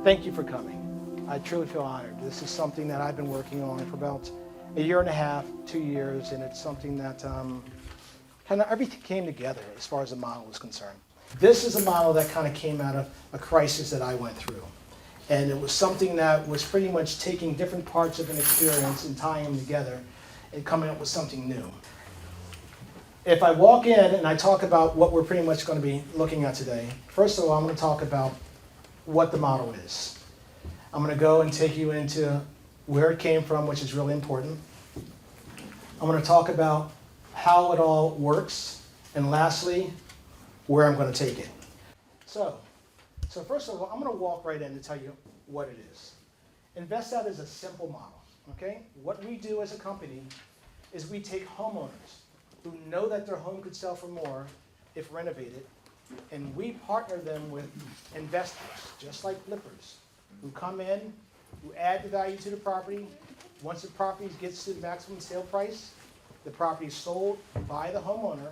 Thank you for coming. I truly feel honored. This is something that I've been working on for about a year and a half, 2 years, and it's something that kind of everything came together as far as the model was concerned. This is a model that kind of came out of a crisis that I went through. And it was something that was pretty much taking different parts of an experience and tying them together and coming up with something new. If I walk in and I talk about what we're pretty much going to be looking at today, first of all, I'm going to talk about what the model is. I'm going to go and take you into where it came from, which is really important. I'm going to talk about how it all works, and lastly, where I'm going to take it. So first of all, I'm going to walk right in to tell you what it is. InvestOut is a simple model, okay? What we do as a company is we take homeowners who know that their home could sell for more if renovated, and we partner them with investors, just like flippers, who come in, who add the value to the property. Once the property gets to the maximum sale price, the property is sold by the homeowner.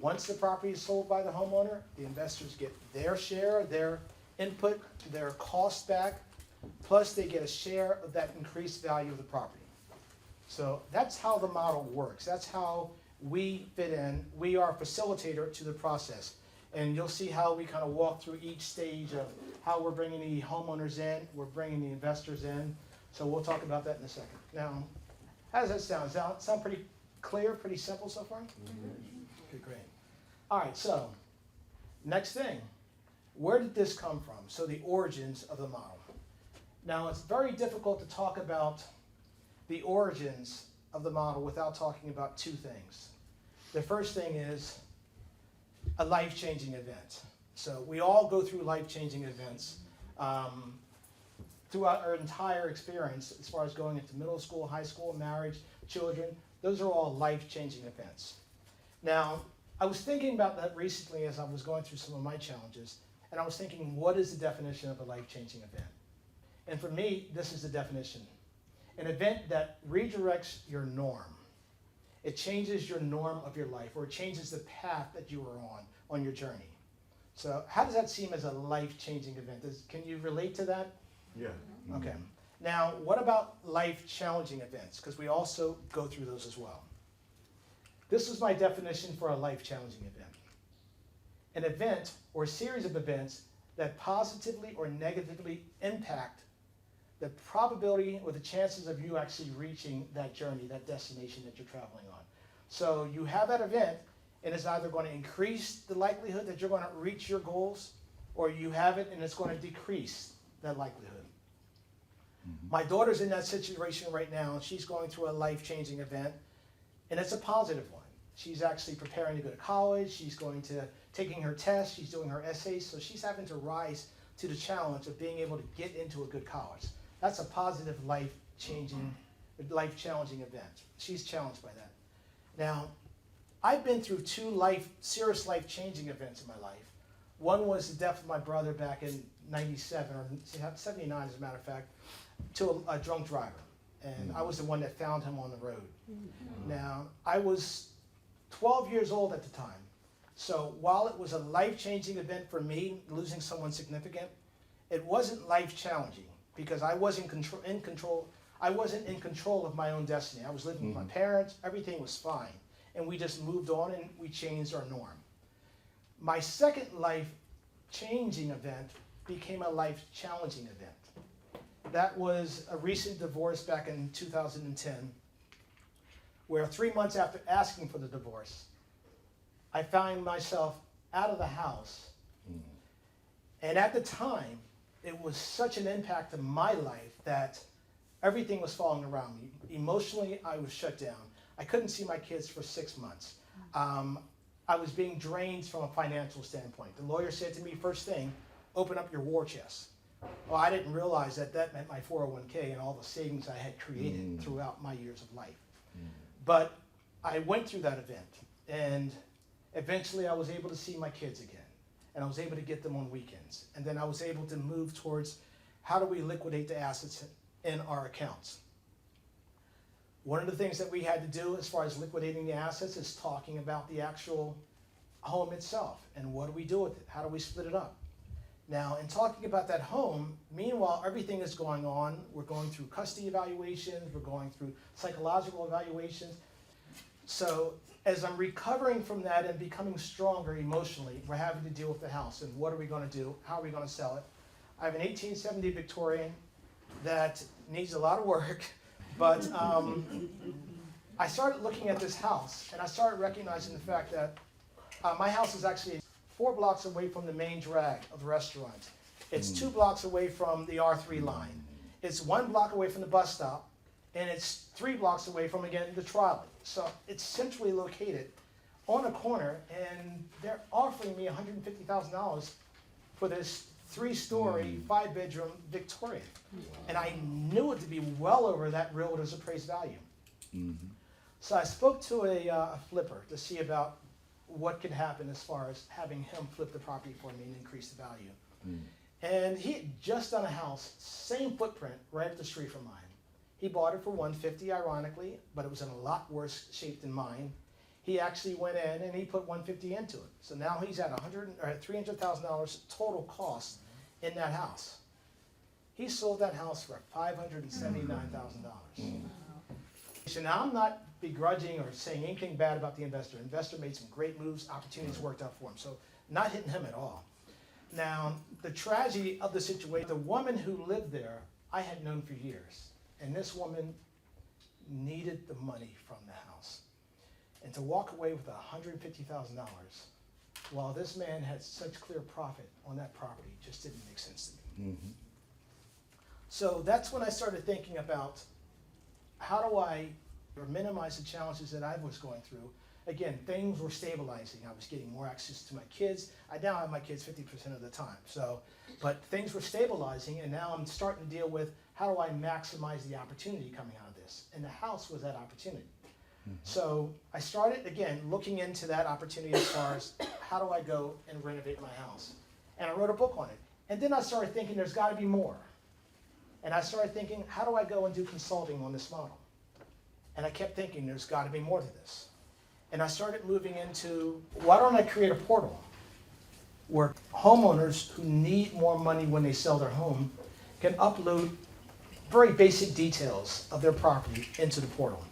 Once the property is sold by the homeowner, the investors get their share, their input, their cost back, plus they get a share of that increased value of the property. So that's how the model works. That's how we fit in. We are a facilitator to the process. And you'll see how we kind of walk through each stage of how we're bringing the homeowners in, we're bringing the investors in. So we'll talk about that in a second. Now, how does that sound? Does that sound pretty clear, pretty simple so far? Okay, great. All right, so next thing, where did this come from? So the origins of the model. Now, it's very difficult to talk about the origins of the model without talking about two things. The first thing is a life-changing event. So we all go through life-changing events throughout our entire experience as far as going into middle school, high school, marriage, children. Those are all life-changing events. Now, I was thinking about that recently as I was going through some of my challenges, and I was thinking, what is the definition of a life-changing event? And for me, this is the definition. An event that redirects your norm. It changes your norm of your life, or it changes the path that you are on your journey. So how does that seem as a life-changing event? Can you relate to that? Yeah. Okay. Now, what about life-challenging events? Because we also go through those as well. This is my definition for a life-challenging event. An event or a series of events that positively or negatively impact the probability or the chances of you actually reaching that journey, that destination that you're traveling on. So you have that event, and it's either going to increase the likelihood that you're going to reach your goals, or you have it and it's going to decrease that likelihood. My daughter's in that situation right now. She's going through a life-changing event, and it's a positive one. She's actually preparing to go to college. She's taking her tests. She's doing her essays. So she's having to rise to the challenge of being able to get into a good college. That's a positive life-challenging event. She's challenged by that. Now, I've been through two serious life-changing events in my life. One was the death of my brother back in 97, or 79 as a matter of fact, to a drunk driver. And I was the one that found him on the road. Now, I was 12 years old at the time. So while it was a life-changing event for me, losing someone significant, it wasn't life-challenging because I wasn't in control of my own destiny. I was living with my parents. Everything was fine. And we just moved on and we changed our norm. My second life-changing event became a life-challenging event. That was a recent divorce back in 2010, where 3 months after asking for the divorce, I found myself out of the house. And at the time, it was such an impact in my life that everything was falling around me. Emotionally, I was shut down. I couldn't see my kids for 6 months. I was being drained from a financial standpoint. The lawyer said to me, first thing, open up your war chest. Well, I didn't realize that meant my 401k and all the savings I had created throughout my years of life. But I went through that event, and eventually I was able to see my kids again, and I was able to get them on weekends. And then I was able to move towards how do we liquidate the assets in our accounts. One of the things that we had to do as far as liquidating the assets is talking about the actual home itself and what do we do with it? How do we split it up? Now, in talking about that home, meanwhile, everything is going on. We're going through custody evaluations, we're going through psychological evaluations. So as I'm recovering from that and becoming stronger emotionally, we're having to deal with the house and what are we going to do? How are we going to sell it? I have an 1870 Victorian that needs a lot of work, but I started looking at this house and I started recognizing the fact that my house is actually 4 blocks away from the main drag of the restaurant. It's 2 blocks away from the R3 line. It's 1 block away from the bus stop, and it's 3 blocks away from, again, the trolley. So it's centrally located on a corner, and they're offering me $150,000 for this 3-story, 5-bedroom Victorian. And I knew it to be well over that realtor's appraised value. So I spoke to a flipper to see about what could happen as far as having him flip the property for me and increase the value. And he had just done a house, same footprint, right up the street from mine. He bought it for $150,000, ironically, but it was in a lot worse shape than mine. He actually went in and he put $150,000 into it. So now he's at $300,000 total cost in that house. He sold that house for $579,000. So now I'm not begrudging or saying anything bad about the investor. The investor made some great moves, opportunities worked out for him. So not hitting him at all. Now, the tragedy of the situation, the woman who lived there, I had known for years. And this woman needed the money from the house. And to walk away with $150,000 while this man had such clear profit on that property just didn't make sense to me. So that's when I started thinking about how do I minimize the challenges that I was going through. Again, things were stabilizing. I was getting more access to my kids. I now have my kids 50% of the time. But things were stabilizing, and now I'm starting to deal with how do I maximize the opportunity coming out of this. And the house was that opportunity. So I started, again, looking into that opportunity as far as how do I go and renovate my house. And I wrote a book on it. And then I started thinking there's got to be more. And I started thinking, how do I go and do consulting on this model? And I kept thinking there's got to be more to this. And I started moving into, why don't I create a portal where homeowners who need more money when they sell their home can upload very basic details of their property into the portal.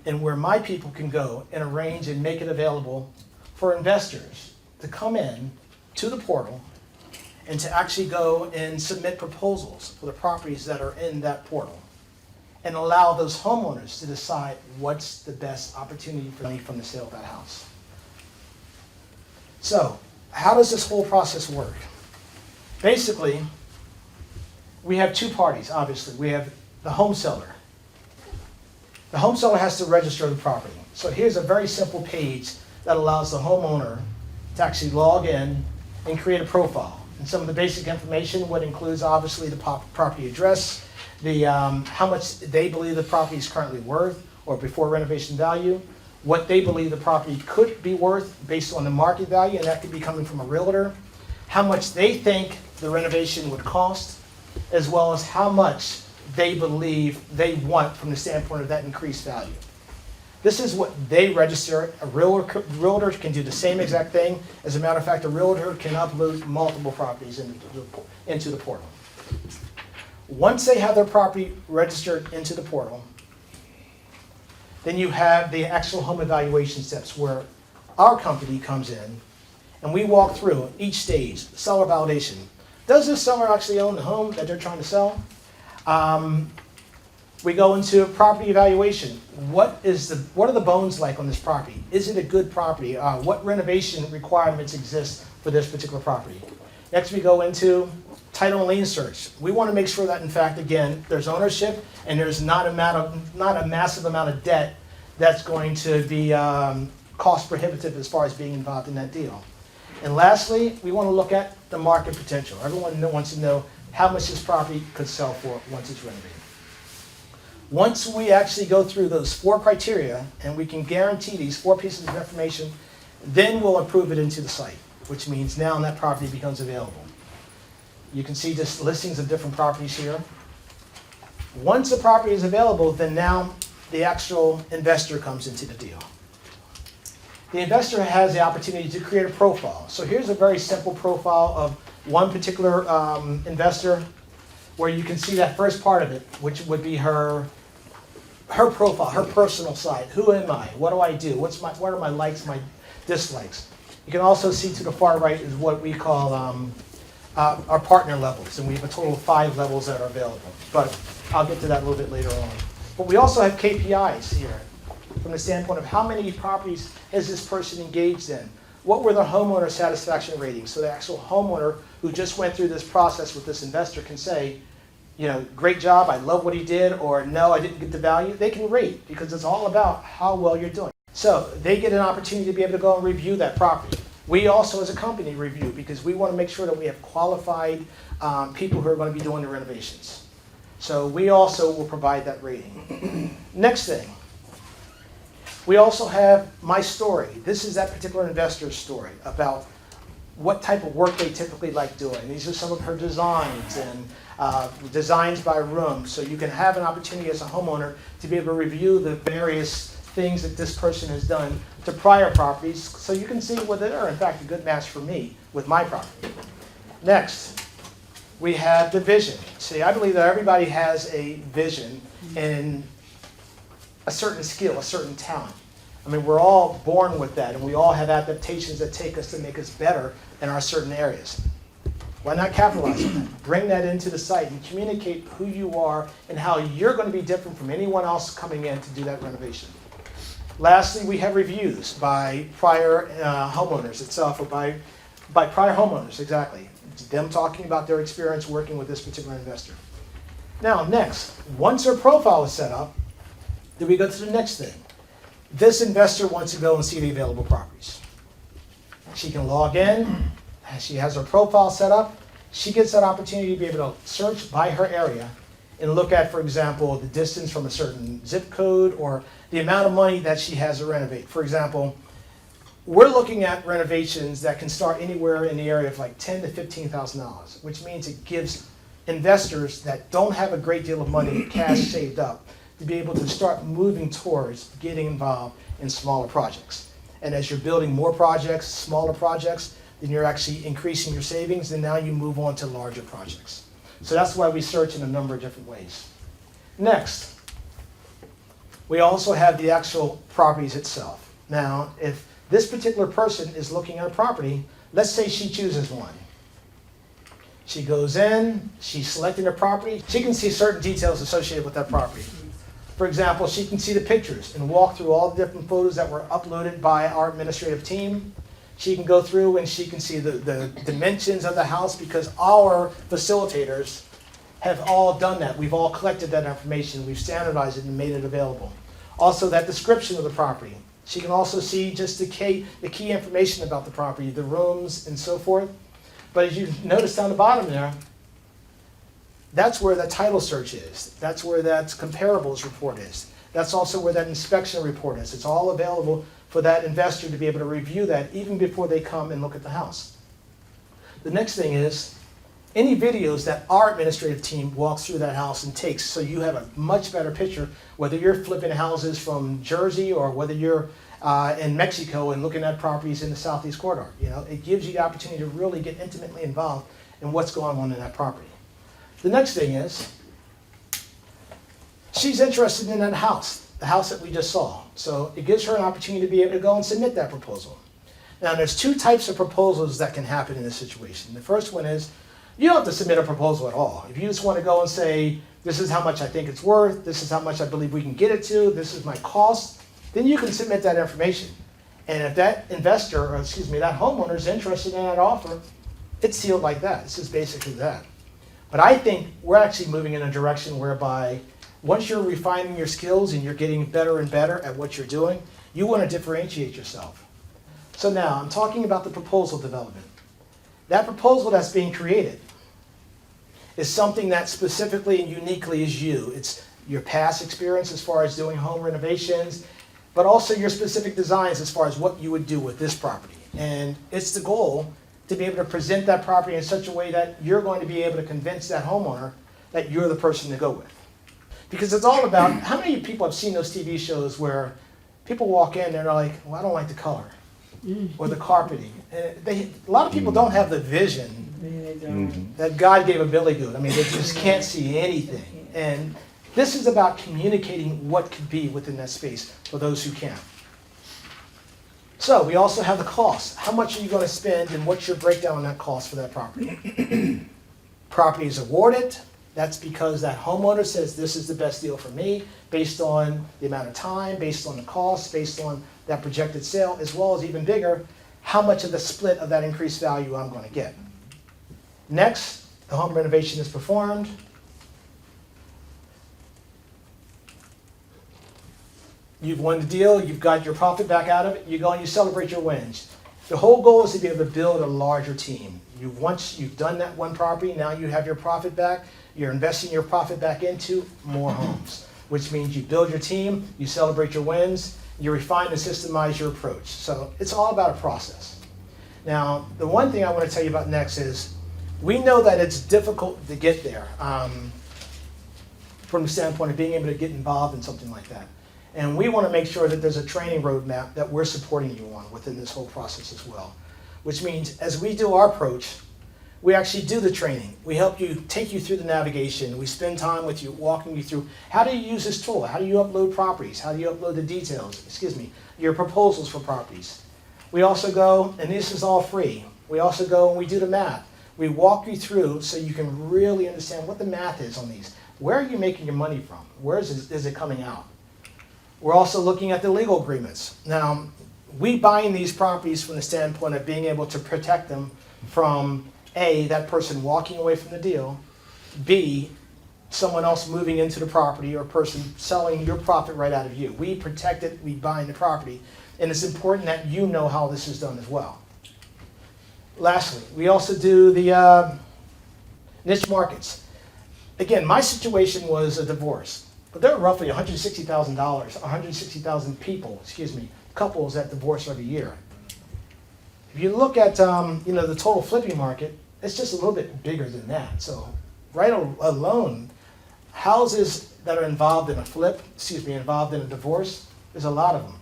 And where my people can go and arrange and make it available for investors to come in to the portal and to actually go and submit proposals for the properties that are in that portal and allow those homeowners to decide what's the best opportunity for me from the sale of that house. So, how does this whole process work? Basically, we have 2 parties, obviously. We have the home seller. The home seller has to register the property. So here's a very simple page that allows the homeowner to actually log in and create a profile. And some of the basic information would include, obviously, the property address, the how much they believe the property is currently worth or before renovation value, what they believe the property could be worth based on the market value, and that could be coming from a realtor, how much they think the renovation would cost, as well as how much they believe they want from the standpoint of that increased value. This is what they register. A realtor can do the same exact thing. As a matter of fact, a realtor can upload multiple properties into the portal. Once they have their property registered into the portal, then you have the actual home evaluation steps where our company comes in and we walk through each stage, seller validation. Does this seller actually own the home that they're trying to sell? We go into property evaluation. What are the bones like on this property? Is it a good property? What renovation requirements exist for this particular property? Next, we go into title and lien search. We want to make sure that, in fact, again, there's ownership and there's not a massive amount of debt that's going to be cost prohibitive as far as being involved in that deal. And lastly, we want to look at the market potential. Everyone wants to know how much this property could sell for once it's renovated. Once we actually go through those 4 criteria and we can guarantee these 4 pieces of information, then we'll approve it into the site, which means now that property becomes available. You can see just listings of different properties here. Once the property is available, then now the actual investor comes into the deal. the investor has the opportunity to create a profile. So here's a very simple profile of one particular investor, where you can see that first part of it, which would be her profile, her personal side. Who am I? What do I do? What are my likes, my dislikes? You can also see to the far right is what we call our partner levels, and we have a total of 5 levels that are available. But I'll get to that a little bit later on. But we also have KPIs here from the standpoint of how many properties has this person engaged in? What were the homeowner satisfaction ratings? So the actual homeowner who just went through this process with this investor can say, you know, great job, I love what he did, or no, I didn't get the value. They can rate because it's all about how well you're doing. So they get an opportunity to be able to go and review that property. We also as a company review because we want to make sure that we have qualified people who are going to be doing the renovations. So we also will provide that rating. Next thing, we also have my story. This is that particular investor's story about what type of work they typically like doing. These are some of her designs and designs by room. So you can have an opportunity as a homeowner to be able to review the various things that this person has done to prior properties so you can see whether they're in fact a good match for me with my property. Next, we have the vision. See, I believe that everybody has a vision and a certain skill, a certain talent. I mean, we're all born with that, and we all have adaptations that take us to make us better in our certain areas. Why not capitalize on that? Bring that into the site and communicate who you are and how you're going to be different from anyone else coming in to do that renovation. Lastly, we have reviews by prior homeowners itself, or by prior homeowners, exactly. It's them talking about their experience working with this particular investor. Now, next, once her profile is set up, then we go to the next thing. This investor wants to go and see the available properties. She can log in, she has her profile set up, she gets that opportunity to be able to search by her area and look at, for example, the distance from a certain zip code or the amount of money that she has to renovate. For example, we're looking at renovations that can start anywhere in the area of like $10,000 to $15,000, which means it gives investors that don't have a great deal of money, cash saved up, to be able to start moving towards getting involved in smaller projects. And as you're building more projects, smaller projects, then you're actually increasing your savings, and now you move on to larger projects. So that's why we search in a number of different ways. Next, we also have the actual properties itself. Now, if this particular person is looking at a property, let's say she chooses one. She goes in, she's selecting a property, she can see certain details associated with that property. For example, she can see the pictures and walk through all the different photos that were uploaded by our administrative team. She can go through and she can see the dimensions of the house because our facilitators have all done that. We've all collected that information. We've standardized it and made it available. Also, that description of the property. She can also see just the key information about the property, the rooms and so forth. But as you notice down the bottom there, that's where that title search is. That's where that comparables report is. That's also where that inspection report is. It's all available for that investor to be able to review that even before they come and look at the house. The next thing is any videos that our administrative team walks through that house and takes, so you have a much better picture, whether you're flipping houses from Jersey or whether you're in Mexico and looking at properties in the Southeast Corridor. You know, it gives you the opportunity to really get intimately involved in what's going on in that property. The next thing is, she's interested in that house, the house that we just saw. So it gives her an opportunity to be able to go and submit that proposal. Now there's 2 types of proposals that can happen in this situation. The first one is, you don't have to submit a proposal at all. If you just want to go and say, this is how much I think it's worth, this is how much I believe we can get it to, this is my cost, then you can submit that information. And if that investor, or excuse me, that homeowner is interested in that offer, it's sealed like that. This is basically that. But I think we're actually moving in a direction whereby once you're refining your skills and you're getting better and better at what you're doing, you want to differentiate yourself. So now I'm talking about the proposal development. That proposal that's being created is something that specifically and uniquely is you. It's your past experience as far as doing home renovations, but also your specific designs as far as what you would do with this property. And it's the goal to be able to present that property in such a way that you're going to be able to convince that homeowner that you're the person to go with. Because it's all about, how many people have seen those TV shows where people walk in and they're like, well, I don't like the color. or the carpeting. A lot of people don't have the vision They don't. that God gave a billy goat. I mean, they just can't see anything. And this is about communicating what could be within that space for those who can. So we also have the cost. How much are you going to spend, and what's your breakdown on that cost for that property? Property is awarded. That's because that homeowner says this is the best deal for me, based on the amount of time, based on the cost, based on that projected sale, as well as even bigger, how much of the split of that increased value I'm going to get. Next, the home renovation is performed. You've won the deal, you've got your profit back out of it, you go and you celebrate your wins. The whole goal is to be able to build a larger team. Once you've done that one property, now you have your profit back, you're investing your profit back into more homes, which means you build your team, you celebrate your wins, you refine and systemize your approach. So it's all about a process. Now, the one thing I want to tell you about next is, we know that it's difficult to get there from the standpoint of being able to get involved in something like that. And we want to make sure that there's a training roadmap that we're supporting you on within this whole process as well. Which means as we do our approach, we actually do the training. We help you, take you through the navigation. We spend time with you, walking you through how do you use this tool? How do you upload properties? How do you upload the details, your proposals for properties? We also go, and this is all free, we also go and we do the math. We walk you through so you can really understand what the math is on these. Where are you making your money from? Where is it coming out? We're also looking at the legal agreements. Now, we buying these properties from the standpoint of being able to protect them from A, that person walking away from the deal, B, someone else moving into the property, or a person selling your profit right out of you. We protect it, we buy the property, and it's important that you know how this is done as well. Lastly, we also do the niche markets. Again, my situation was a divorce. But there are roughly $160,000 people, couples that divorce every year. If you look at the total flipping market, it's just a little bit bigger than that. So right alone, houses that are involved in a involved in a divorce, there's a lot of them.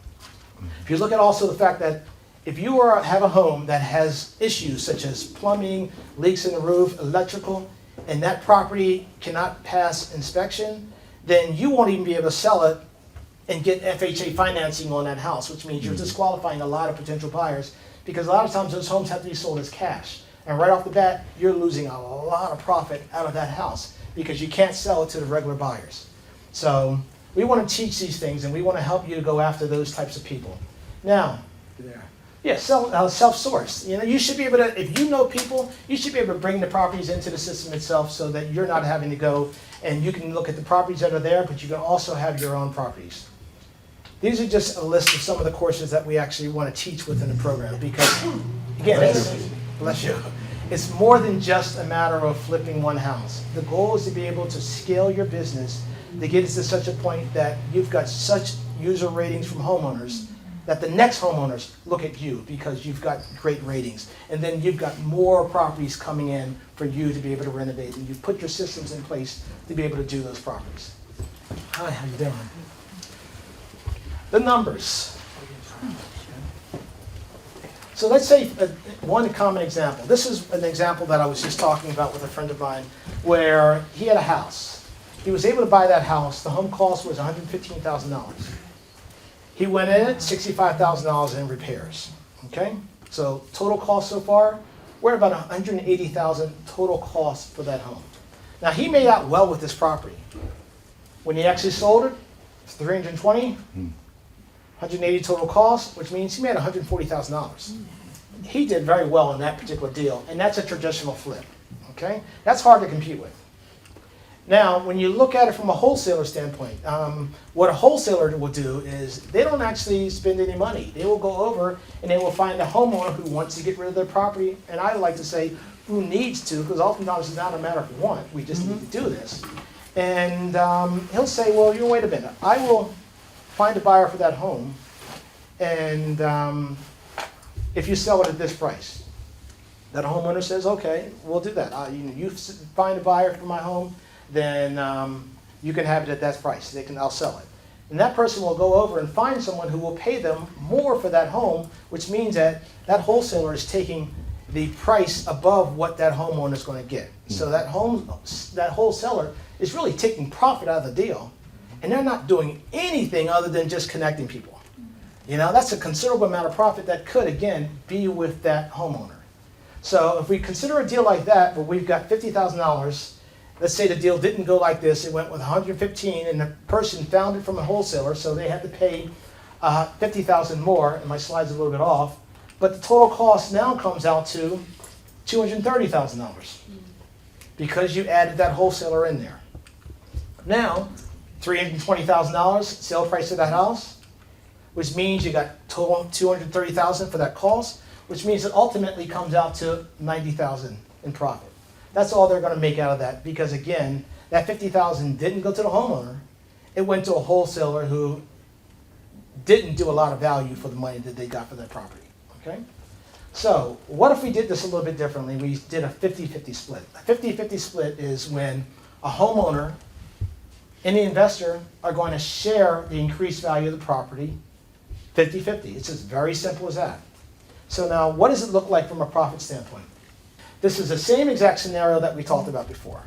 If you look at also the fact that if you have a home that has issues such as plumbing, leaks in the roof, electrical, and that property cannot pass inspection, then you won't even be able to sell it and get FHA financing on that house, which means you're disqualifying a lot of potential buyers, because a lot of times those homes have to be sold as cash. And right off the bat, you're losing a lot of profit out of that house because you can't sell it to the regular buyers. So we want to teach these things, and we want to help you to go after those types of people. Now, self-source. You should be able to, if you know people, you should be able to bring the properties into the system itself so that you're not having to go, and you can look at the properties that are there, but you can also have your own properties. These are just a list of some of the courses that we actually want to teach within the program, because, again, it's more than just a matter of flipping one house. The goal is to be able to scale your business to get it to such a point that you've got such user ratings from homeowners that the next homeowners look at you because you've got great ratings. And then you've got more properties coming in for you to be able to renovate, and you've put your systems in place to be able to do those properties. Hi, how you doing? The numbers. So let's say one common example. This is an example that I was just talking about with a friend of mine, where he had a house. He was able to buy that house. The home cost was $115,000. He went in at $65,000 in repairs. Okay? So total cost so far, we're about $180,000 total cost for that home. Now he made out well with this property. When he actually sold it, it's $320,000. 180 total cost, which means he made $140,000. He did very well in that particular deal, and that's a traditional flip. Okay? That's hard to compete with. Now, when you look at it from a wholesaler standpoint, what a wholesaler will do is they don't actually spend any money. They will go over and they will find a homeowner who wants to get rid of their property, and I like to say who needs to, because oftentimes it's not a matter of want. We just need to do this. And he'll say, well, you wait a minute. I will find a buyer for that home, and if you sell it at this price. That homeowner says, okay, we'll do that. You find a buyer for my home, then you can have it at that price. I'll sell it. And that person will go over and find someone who will pay them more for that home, which means that that wholesaler is taking the price above what that homeowner is going to get. So that wholesaler is really taking profit out of the deal, and they're not doing anything other than just connecting people. You know, that's a considerable amount of profit that could, again, be with that homeowner. So if we consider a deal like that, where we've got $50,000, let's say the deal didn't go like this, it went with 115, and the person found it from a wholesaler, so they had to pay $50,000 more, and my slide's a little bit off, but the total cost now comes out to $230,000 because you added that wholesaler in there. Now, $320,000 sale price of that house, which means you got total $230,000 for that cost, which means it ultimately comes out to $90,000 in profit. That's all they're going to make out of that because, again, that $50,000 didn't go to the homeowner. It went to a wholesaler who didn't do a lot of value for the money that they got for that property. Okay? So what if we did this a little bit differently? We did a 50-50 split. A 50-50 split is when a homeowner and the investor are going to share the increased value of the property 50-50. It's as very simple as that. So now, what does it look like from a profit standpoint? This is the same exact scenario that we talked about before.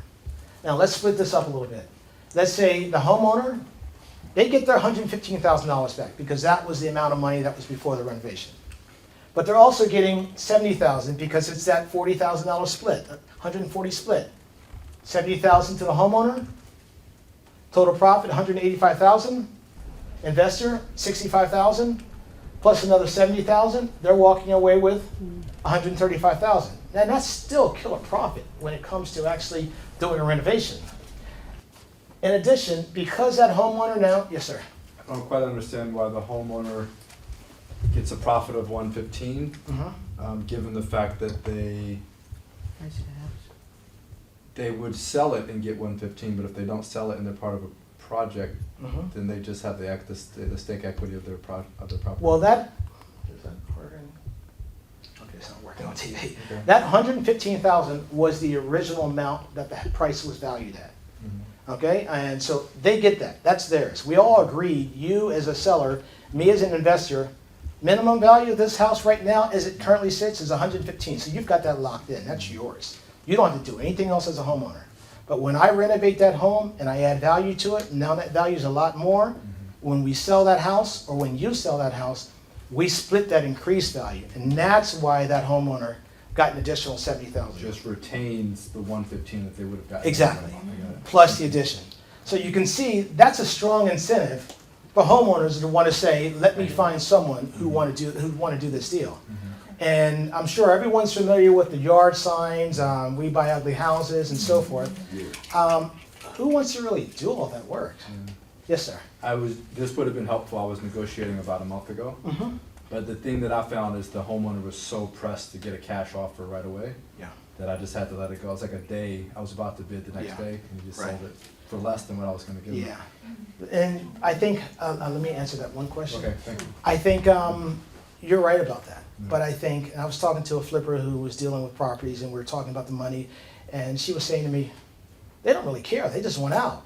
Now, let's split this up a little bit. Let's say the homeowner, they get their $115,000 back because that was the amount of money that was before the renovation. But they're also getting $70,000 because it's that $40,000 split, 140 split. $70,000 to the homeowner, total profit $185,000, investor $65,000, plus another $70,000. They're walking away with $135,000. And that's still killer profit when it comes to actually doing a renovation. In addition, because that homeowner now, yes sir. I don't quite understand why the homeowner gets a profit of 115, given the fact that they would sell it and get 115, but if they don't sell it and they're part of a project, then they just have the stake equity of their property. Well, that is that working? Okay, it's not working on TV. Okay. That 115,000 was the original amount that the price was valued at. Okay, and so they get that. That's theirs. We all agreed. You as a seller, me as an investor. Minimum value of this house right now, as it currently sits, is 115. So you've got that locked in. That's yours. You don't have to do anything else as a homeowner. But when I renovate that home and I add value to it, now that value is a lot more. When we sell that house, or when you sell that house, we split that increased value. And that's why that homeowner got an additional $70,000. Just retains the 115 that they would have gotten. Exactly. Plus the addition. So you can see that's a strong incentive for homeowners to want to say, let me find someone who want to do this deal. And I'm sure everyone's familiar with the yard signs, we buy ugly houses and so forth. Who wants to really do all that work? Yes, sir. This would have been helpful. I was negotiating about a month ago. But the thing that I found is the homeowner was so pressed to get a cash offer right away that I just had to let it go. It was like a day. I was about to bid the next day, and he just sold it for less than what I was going to give him. And I think, let me answer that one question. Okay, thank you. I think you're right about that. But I think, and I was talking to a flipper who was dealing with properties, and we were talking about the money, and she was saying to me, they don't really care. They just want out.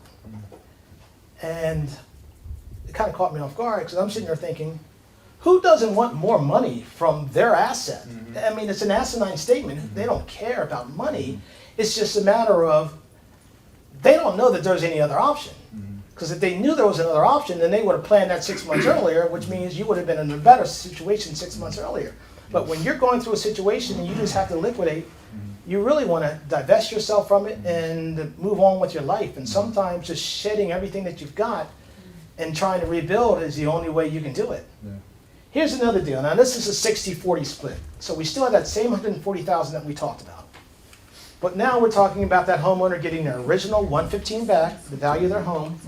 And it kind of caught me off guard because I'm sitting there thinking, who doesn't want more money from their asset? I mean, it's an asinine statement. They don't care about money. It's just a matter of they don't know that there's any other option. Because if they knew there was another option, then they would have planned that 6 months earlier, which means you would have been in a better situation 6 months earlier. But when you're going through a situation and you just have to liquidate, you really want to divest yourself from it and move on with your life. And sometimes just shedding everything that you've got and trying to rebuild is the only way you can do it. Here's another deal. Now this is a 60-40 split. So we still have that same $140,000 that we talked about. But now we're talking about that homeowner getting their original $115,000 back, the value of their home,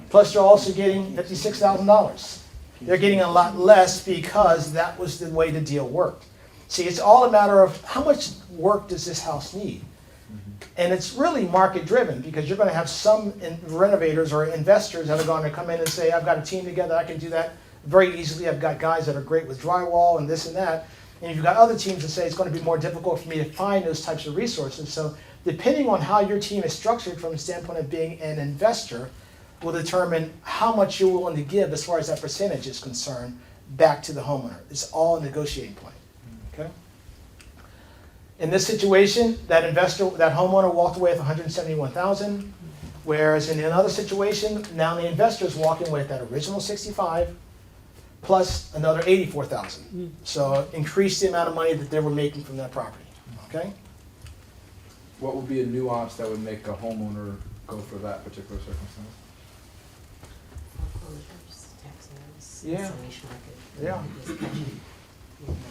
plus they're also getting $56,000. They're getting a lot less because that was the way the deal worked. See, it's all a matter of how much work does this house need? And it's really market driven because you're going to have some renovators or investors that are going to come in and say, I've got a team together, I can do that very easily. I've got guys that are great with drywall and this and that. And you've got other teams that say it's going to be more difficult for me to find those types of resources. So depending on how your team is structured from the standpoint of being an investor, will determine how much you're willing to give as far as that percentage is concerned back to the homeowner. It's all a negotiating point, okay? In this situation, that homeowner walked away with $171,000, whereas in another situation, now the investor's walking away with that original 65 plus another 84,000. So increase the amount of money that they were making from that property, okay? What would be a nuance that would make a homeowner go for that particular circumstance? Foreclosures, tax notice, Yeah. summation market. Yeah.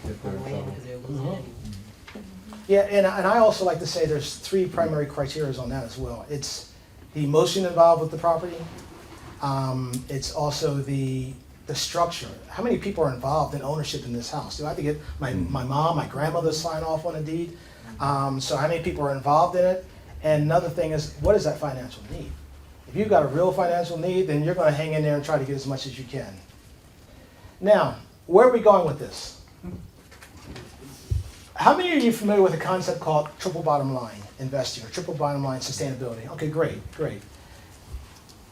If they're in trouble. Because they're losing money. Yeah, and I also like to say there's three primary criteria on that as well. It's the emotion involved with the property. It's also the structure. How many people are involved in ownership in this house? Do I have to get my mom, my grandmother to sign off on a deed? So how many people are involved in it? And another thing is, what is that financial need? If you've got a real financial need, then you're going to hang in there and try to get as much as you can. Now, where are we going with this? How many of you are familiar with a concept called triple bottom line investing or triple bottom line sustainability? Okay, great.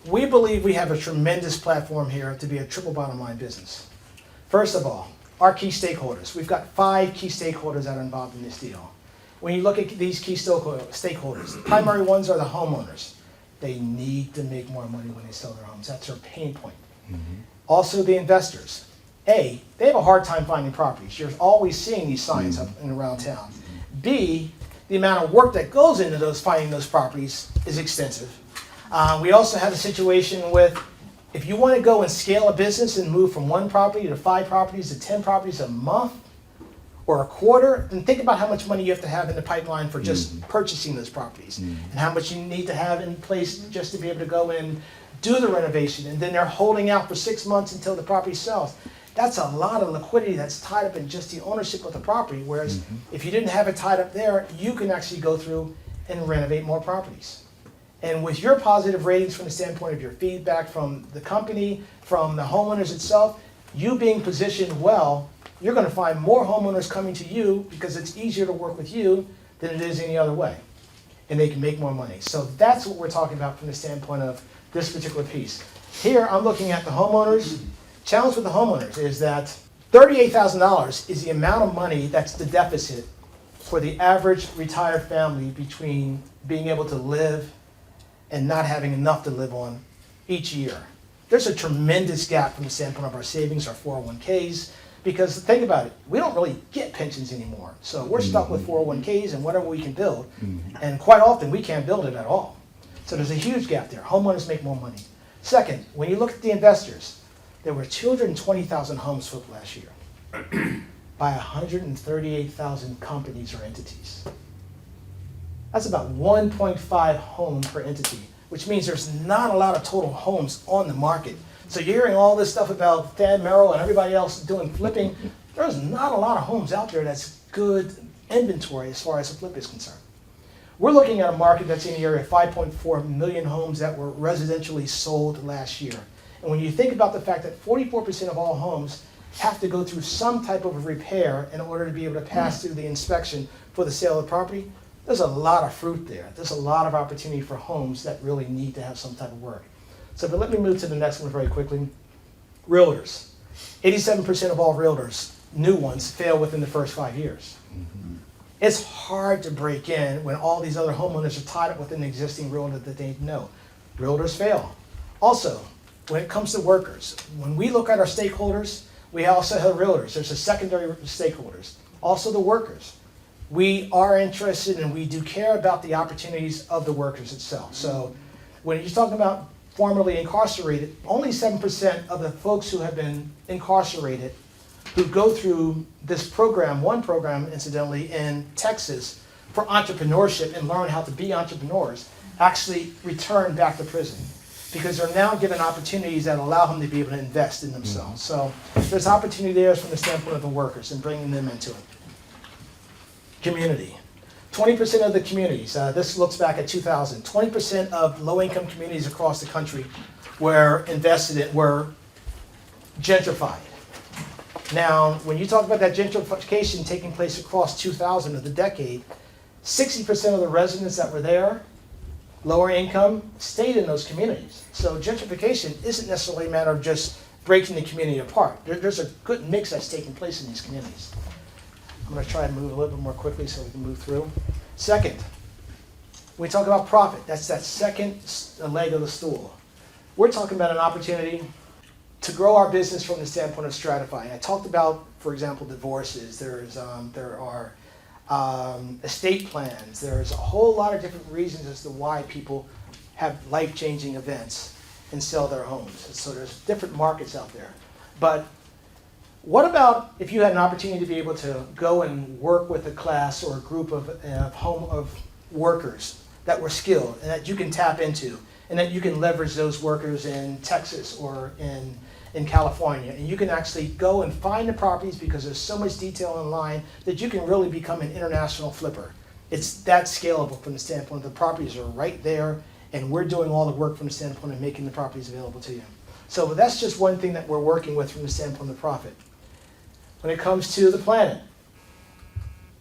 We believe we have a tremendous platform here to be a triple bottom line business. First of all, our key stakeholders. We've got 5 key stakeholders that are involved in this deal. When you look at these key stakeholders, the primary ones are the homeowners. They need to make more money when they sell their homes. That's their pain point. Also the investors. A, they have a hard time finding properties. You're always seeing these signs up and around town. B, the amount of work that goes into finding those properties is extensive. We also have a situation with, if you want to go and scale a business and move from 1 property to 5 properties to 10 properties a month or a quarter, then think about how much money you have to have in the pipeline for just purchasing those properties and how much you need to have in place just to be able to go in, do the renovation, and then they're holding out for 6 months until the property sells. That's a lot of liquidity that's tied up in just the ownership of the property, whereas if you didn't have it tied up there, you can actually go through and renovate more properties. And with your positive ratings from the standpoint of your feedback from the company, from the homeowners itself, you being positioned well, you're going to find more homeowners coming to you because it's easier to work with you than it is any other way. And they can make more money. So that's what we're talking about from the standpoint of this particular piece. Here, I'm looking at the homeowners. Challenge with the homeowners is that $38,000 is the amount of money that's the deficit for the average retired family between being able to live and not having enough to live on each year. There's a tremendous gap from the standpoint of our savings, our 401ks, because think about it, we don't really get pensions anymore. So we're stuck with 401ks and whatever we can build, and quite often we can't build it at all. So there's a huge gap there. Homeowners make more money. Second, when you look at the investors, there were 220,000 homes flipped last year by 138,000 companies or entities. That's about 1.5 home per entity, which means there's not a lot of total homes on the market. So you're hearing all this stuff about Thad Merrill and everybody else doing flipping. There's not a lot of homes out there that's good inventory as far as the flip is concerned. We're looking at a market that's in the area of 5.4 million homes that were residentially sold last year. And when you think about the fact that 44% of all homes have to go through some type of repair in order to be able to pass through the inspection for the sale of the property, there's a lot of fruit there. There's a lot of opportunity for homes that really need to have some type of work. So, but let me move to the next one very quickly. Realtors. 87% of all realtors, new ones, fail within the first 5 years. It's hard to break in when all these other homeowners are tied up with an existing realtor that they know. Realtors fail. Also, when it comes to workers, when we look at our stakeholders, we also have realtors. There's a secondary stakeholders. Also the workers. We are interested and we do care about the opportunities of the workers itself. So when you're talking about formerly incarcerated, only 7% of the folks who have been incarcerated who go through this program, one program incidentally in Texas for entrepreneurship and learn how to be entrepreneurs, actually return back to prison, because they're now given opportunities that allow them to be able to invest in themselves. So there's opportunity there from the standpoint of the workers and bringing them into it. Community. 20% of the communities, this looks back at 2000, 20% of low-income communities across the country were gentrified. Now, when you talk about that gentrification taking place across 2000 of the decade, 60% of the residents that were there lower income stayed in those communities. So gentrification isn't necessarily a matter of just breaking the community apart. There's a good mix that's taking place in these communities. I'm going to try and move a little bit more quickly so we can move through. Second, we talk about profit. That's that second leg of the stool. We're talking about an opportunity to grow our business from the standpoint of stratifying. I talked about, for example, divorces. There are estate plans. There's a whole lot of different reasons as to why people have life-changing events and sell their homes. So there's different markets out there. But what about if you had an opportunity to be able to go and work with a class or a group of workers that were skilled and that you can tap into and that you can leverage those workers in Texas or in California, and you can actually go and find the properties because there's so much detail online that you can really become an international flipper. It's that scalable from the standpoint the properties are right there, and we're doing all the work from the standpoint of making the properties available to you. So that's just one thing that we're working with from the standpoint of profit. When it comes to the planet,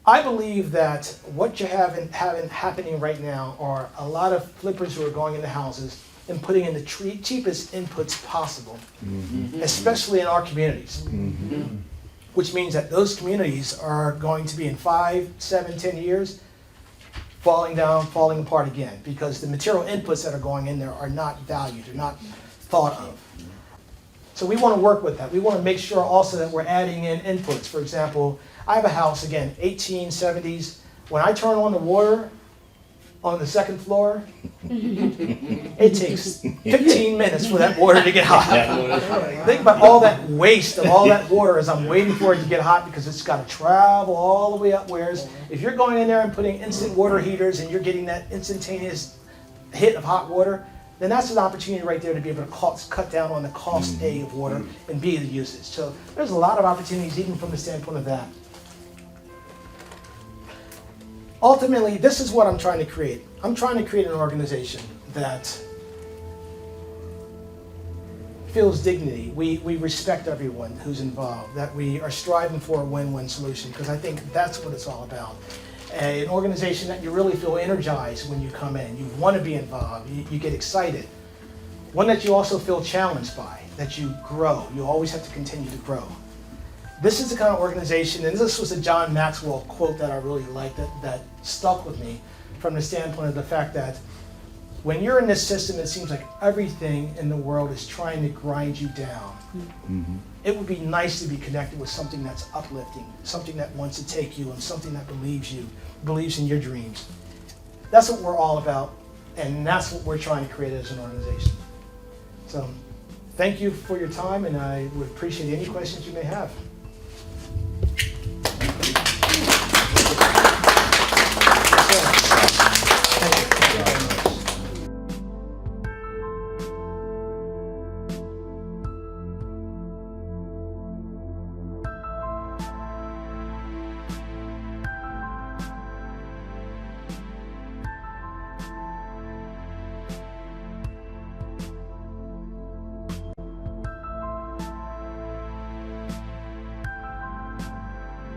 I believe that what you have happening right now are a lot of flippers who are going into houses and putting in the cheapest inputs possible, especially in our communities, which means that those communities are going to be in 5, 7, 10 years falling apart again because the material inputs that are going in there are not valued, they're not thought of. So we want to work with that. We want to make sure also that we're adding in inputs. For example, I have a house, again, 1870s. When I turn on the water on the second floor, it takes 15 minutes for that water to get hot. Think about all that waste of all that water as I'm waiting for it to get hot because it's got to travel all the way up. Whereas if you're going in there and putting instant water heaters and you're getting that instantaneous hit of hot water, then that's an opportunity right there to be able to cut down on the cost A of water and B, the usage. So there's a lot of opportunities even from the standpoint of that. Ultimately, this is what I'm trying to create. I'm trying to create an organization that feels dignity. We respect everyone who's involved, that we are striving for a win-win solution, because I think that's what it's all about. An organization that you really feel energized when you come in. You want to be involved. You get excited. One that you also feel challenged by, that you grow. You always have to continue to grow. This is the kind of organization, and this was a John Maxwell quote that I really liked that stuck with me from the standpoint of the fact that when you're in this system, it seems like everything in the world is trying to grind you down. It would be nice to be connected with something that's uplifting, something that wants to take you, and something that believes in your dreams. That's what we're all about, and that's what we're trying to create as an organization. So thank you for your time, and I would appreciate any questions you may have.